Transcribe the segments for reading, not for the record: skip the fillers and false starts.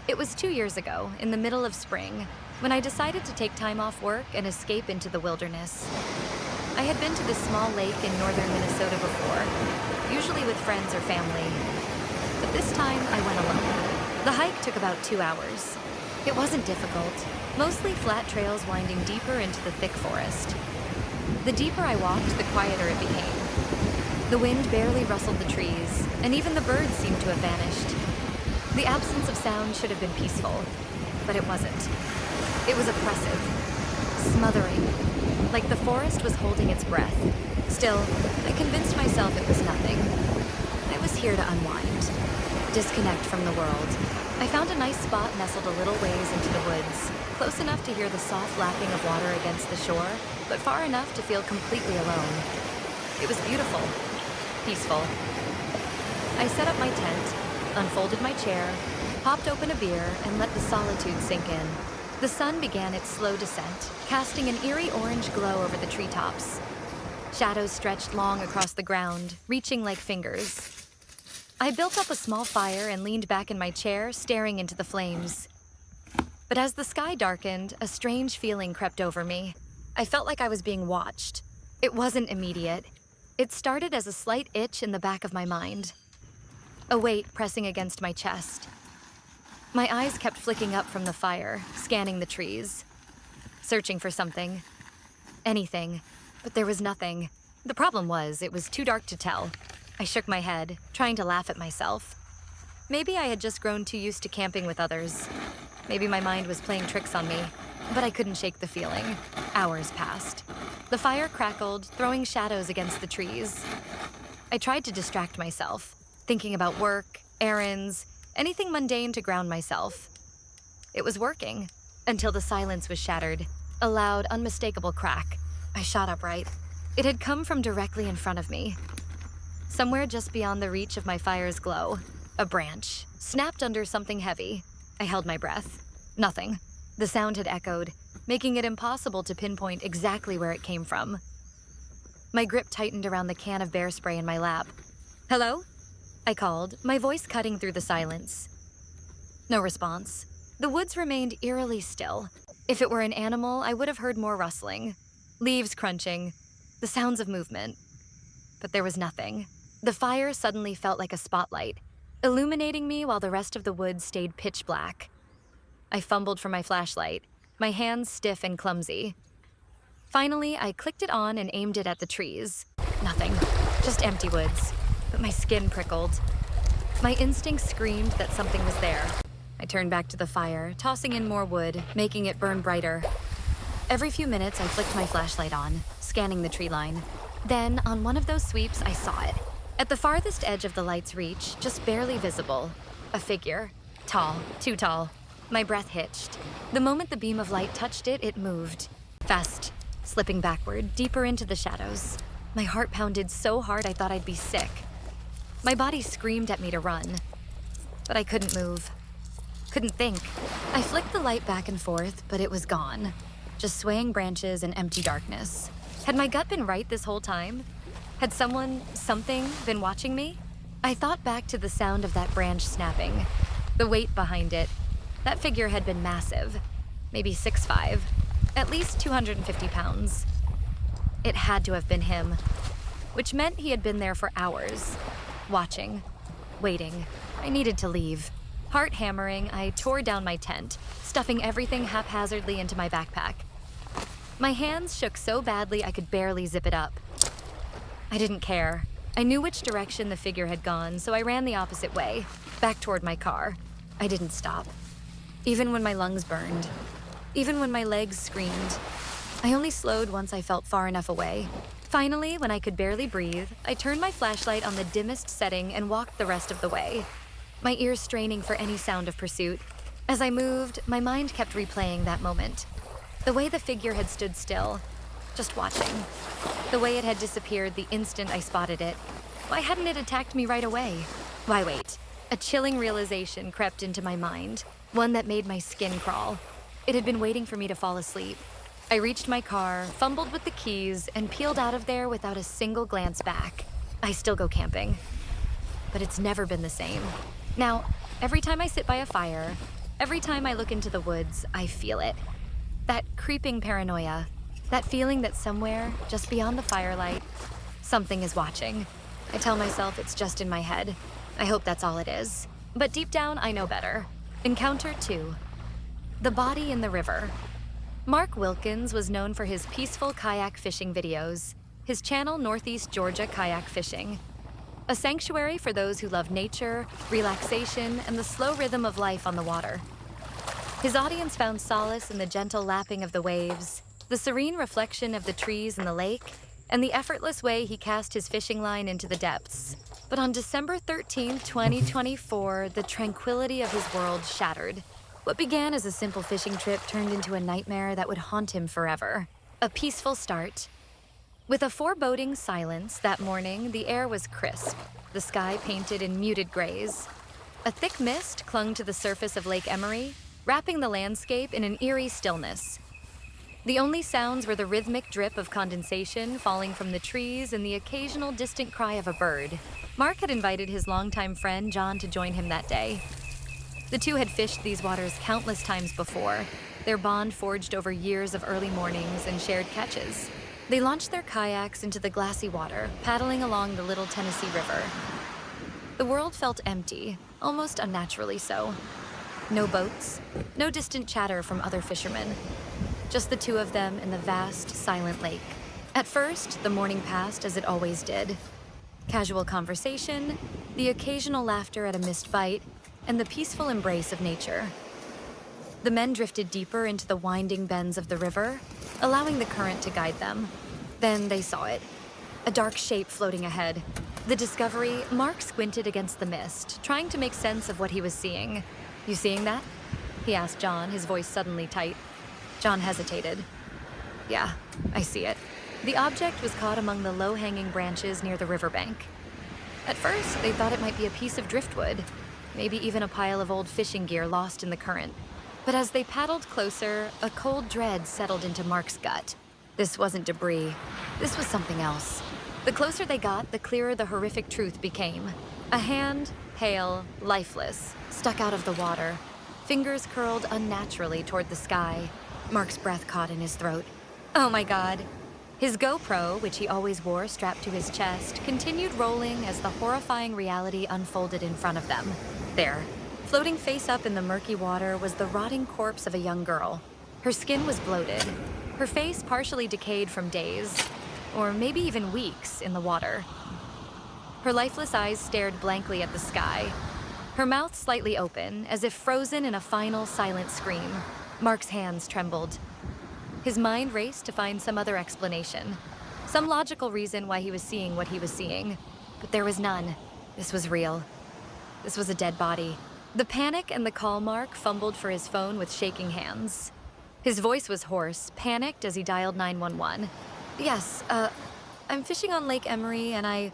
It was 2 years ago, in the middle of spring, when I decided to take time off work and escape into the wilderness. I had been to this small lake in northern Minnesota before, usually with friends or family, but this time I went alone. The hike took about 2 hours. It wasn't difficult, mostly flat trails winding deeper into the thick forest. The deeper I walked, the quieter it became. The wind barely rustled the trees, and even the birds seemed to have vanished. The absence of sound should have been peaceful, but it wasn't. It was oppressive, smothering, like the forest was holding its breath. Still, I convinced myself it was nothing. I was here to unwind, disconnect from the world. I found a nice spot nestled a little ways into the woods, close enough to hear the soft lapping of water against the shore, but far enough to feel completely alone. It was beautiful, peaceful. I set up my tent, unfolded my chair, popped open a beer, and let the solitude sink in. The sun began its slow descent, casting an eerie orange glow over the treetops. Shadows stretched long across the ground, reaching like fingers. I built up a small fire and leaned back in my chair, staring into the flames. But as the sky darkened, a strange feeling crept over me. I felt like I was being watched. It wasn't immediate. It started as a slight itch in the back of my mind, a weight pressing against my chest. My eyes kept flicking up from the fire, scanning the trees, searching for something, anything, but there was nothing. The problem was, it was too dark to tell. I shook my head, trying to laugh at myself. Maybe I had just grown too used to camping with others. Maybe my mind was playing tricks on me, but I couldn't shake the feeling. Hours passed. The fire crackled, throwing shadows against the trees. I tried to distract myself, thinking about work, errands, anything mundane to ground myself. It was working, until the silence was shattered. A loud, unmistakable crack. I shot upright. It had come from directly in front of me. Somewhere just beyond the reach of my fire's glow, a branch snapped under something heavy. I held my breath. Nothing. The sound had echoed, making it impossible to pinpoint exactly where it came from. My grip tightened around the can of bear spray in my lap. "Hello?" I called, my voice cutting through the silence. No response. The woods remained eerily still. If it were an animal, I would have heard more rustling, leaves crunching, the sounds of movement. But there was nothing. The fire suddenly felt like a spotlight, illuminating me while the rest of the woods stayed pitch black. I fumbled for my flashlight, my hands stiff and clumsy. Finally, I clicked it on and aimed it at the trees. Nothing, just empty woods. But my skin prickled. My instincts screamed that something was there. I turned back to the fire, tossing in more wood, making it burn brighter. Every few minutes, I flicked my flashlight on, scanning the tree line. Then, on one of those sweeps, I saw it. At the farthest edge of the light's reach, just barely visible, a figure. Tall, too tall. My breath hitched. The moment the beam of light touched it, it moved. Fast, slipping backward, deeper into the shadows. My heart pounded so hard I thought I'd be sick. My body screamed at me to run, but I couldn't move, couldn't think. I flicked the light back and forth, but it was gone. Just swaying branches and empty darkness. Had my gut been right this whole time? Had something been watching me? I thought back to the sound of that branch snapping, the weight behind it. That figure had been massive, maybe 6'5", at least 250 pounds. It had to have been him, which meant he had been there for hours. Watching, waiting. I needed to leave. Heart hammering, I tore down my tent, stuffing everything haphazardly into my backpack. My hands shook so badly I could barely zip it up. I didn't care. I knew which direction the figure had gone, so I ran the opposite way, back toward my car. I didn't stop. Even when my lungs burned. Even when my legs screamed. I only slowed once I felt far enough away. Finally, when I could barely breathe, I turned my flashlight on the dimmest setting and walked the rest of the way, my ears straining for any sound of pursuit. As I moved, my mind kept replaying that moment. The way the figure had stood still, just watching. The way it had disappeared the instant I spotted it. Why hadn't it attacked me right away? Why wait? A chilling realization crept into my mind, one that made my skin crawl. It had been waiting for me to fall asleep. I reached my car, fumbled with the keys, and peeled out of there without a single glance back. I still go camping, but it's never been the same. Now, every time I sit by a fire, Every time I look into the woods, I feel it. That creeping paranoia. That feeling that somewhere, just beyond the firelight, something is watching. I tell myself it's just in my head. I hope that's all it is. But deep down, I know better. Encounter 2. The body in the river. Mark Wilkins was known for his peaceful kayak fishing videos. His channel, Northeast Georgia Kayak Fishing. A sanctuary for those who love nature, relaxation, and the slow rhythm of life on the water. His audience found solace in the gentle lapping of the waves, the serene reflection of the trees in the lake, and the effortless way he cast his fishing line into the depths. But on December 13, 2024, the tranquility of his world shattered. What began as a simple fishing trip turned into a nightmare that would haunt him forever. A peaceful start. With a foreboding silence that morning, the air was crisp, the sky painted in muted grays. A thick mist clung to the surface of Lake Emery, wrapping the landscape in an eerie stillness. The only sounds were the rhythmic drip of condensation falling from the trees and the occasional distant cry of a bird. Mark had invited his longtime friend John to join him that day. The two had fished these waters countless times before, their bond forged over years of early mornings and shared catches. They launched their kayaks into the glassy water, paddling along the Little Tennessee River. The world felt empty, almost unnaturally so. No boats, no distant chatter from other fishermen. Just the two of them in the vast, silent lake. At first, the morning passed as it always did. Casual conversation, the occasional laughter at a missed bite, and the peaceful embrace of nature. The men drifted deeper into the winding bends of the river, allowing the current to guide them. Then they saw it, a dark shape floating ahead. The discovery, Mark squinted against the mist, trying to make sense of what he was seeing. "You seeing that?" he asked John, his voice suddenly tight. John hesitated. "Yeah, I see it." The object was caught among the low-hanging branches near the riverbank. At first, they thought it might be a piece of driftwood, maybe even a pile of old fishing gear lost in the current. But as they paddled closer, a cold dread settled into Mark's gut. This wasn't debris. This was something else. The closer they got, the clearer the horrific truth became. A hand, pale, lifeless, stuck out of the water, fingers curled unnaturally toward the sky. Mark's breath caught in his throat. Oh my God. His GoPro, which he always wore strapped to his chest, continued rolling as the horrifying reality unfolded in front of them. There, floating face up in the murky water, was the rotting corpse of a young girl. Her skin was bloated, her face partially decayed from days, or maybe even weeks, in the water. Her lifeless eyes stared blankly at the sky, her mouth slightly open, as if frozen in a final silent scream. Mark's hands trembled. His mind raced to find some other explanation, some logical reason why he was seeing what he was seeing. But there was none. This was real. This was a dead body. The panic and the call Mark fumbled for his phone with shaking hands. His voice was hoarse, panicked as he dialed 911. "Yes, I'm fishing on Lake Emery and I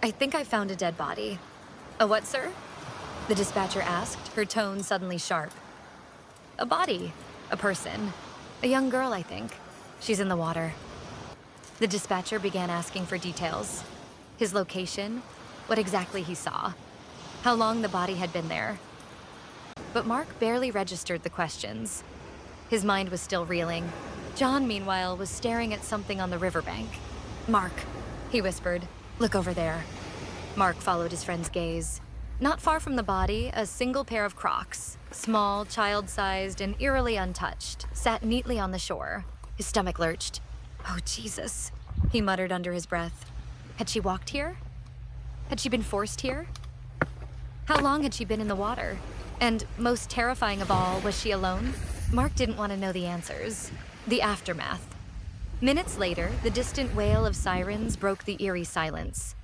think I found a dead body." "A what, sir?" the dispatcher asked, her tone suddenly sharp. "A body. A person. A young girl, I think. She's in the water." The dispatcher began asking for details. His location, what exactly he saw, how long the body had been there. But Mark barely registered the questions. His mind was still reeling. John, meanwhile, was staring at something on the riverbank. "Mark," he whispered, "look over there." Mark followed his friend's gaze. Not far from the body, a single pair of Crocs, small, child-sized, and eerily untouched, sat neatly on the shore. His stomach lurched. "Oh, Jesus," he muttered under his breath. Had she walked here? Had she been forced here? How long had she been in the water? And most terrifying of all, was she alone? Mark didn't want to know the answers. The aftermath. Minutes later, the distant wail of sirens broke the eerie silence.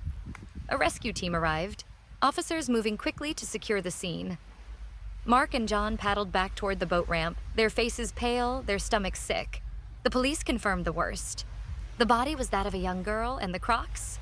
A rescue team arrived, officers moving quickly to secure the scene. Mark and John paddled back toward the boat ramp, their faces pale, their stomachs sick. The police confirmed the worst. The body was that of a young girl, and the Crocs?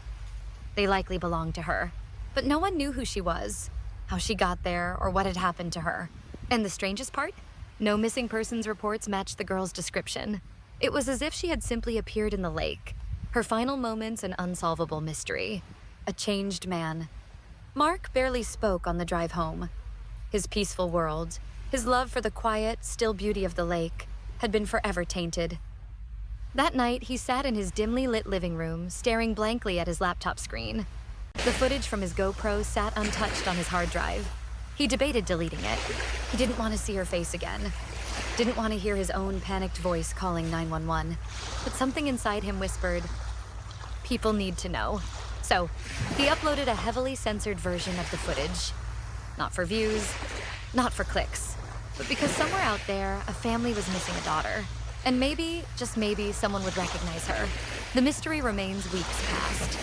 They likely belonged to her. But no one knew who she was, how she got there, or what had happened to her. And the strangest part? No missing persons reports matched the girl's description. It was as if she had simply appeared in the lake, her final moments an unsolvable mystery. A changed man. Mark barely spoke on the drive home. His peaceful world, His love for the quiet, still beauty of the lake had been forever tainted. That night, he sat in his dimly lit living room, staring blankly at his laptop screen. The footage from his GoPro sat untouched on his hard drive. He debated deleting it. He didn't want to see her face again. Didn't want to hear his own panicked voice calling 911. But something inside him whispered, people need to know. So, he uploaded a heavily censored version of the footage. Not for views, not for clicks, but because somewhere out there, a family was missing a daughter. And maybe, just maybe, someone would recognize her. The mystery remains weeks past.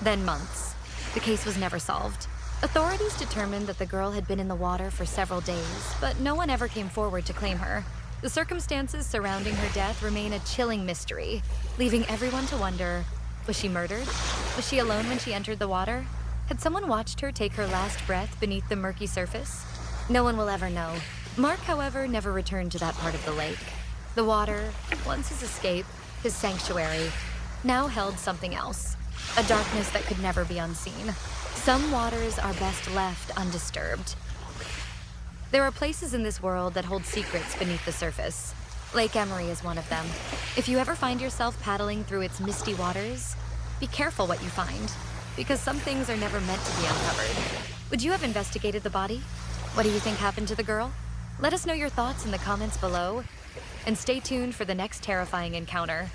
Then months. The case was never solved. Authorities determined that the girl had been in the water for several days, but no one ever came forward to claim her. The circumstances surrounding her death remain a chilling mystery, leaving everyone to wonder, was she murdered? Was she alone when she entered the water? Had someone watched her take her last breath beneath the murky surface? No one will ever know. Mark, however, never returned to that part of the lake. The water, once his escape, his sanctuary, now held something else, a darkness that could never be unseen. Some waters are best left undisturbed. There are places in this world that hold secrets beneath the surface. Lake Emery is one of them. If you ever find yourself paddling through its misty waters, be careful what you find, because some things are never meant to be uncovered. Would you have investigated the body? What do you think happened to the girl? Let us know your thoughts in the comments below, and stay tuned for the next terrifying encounter.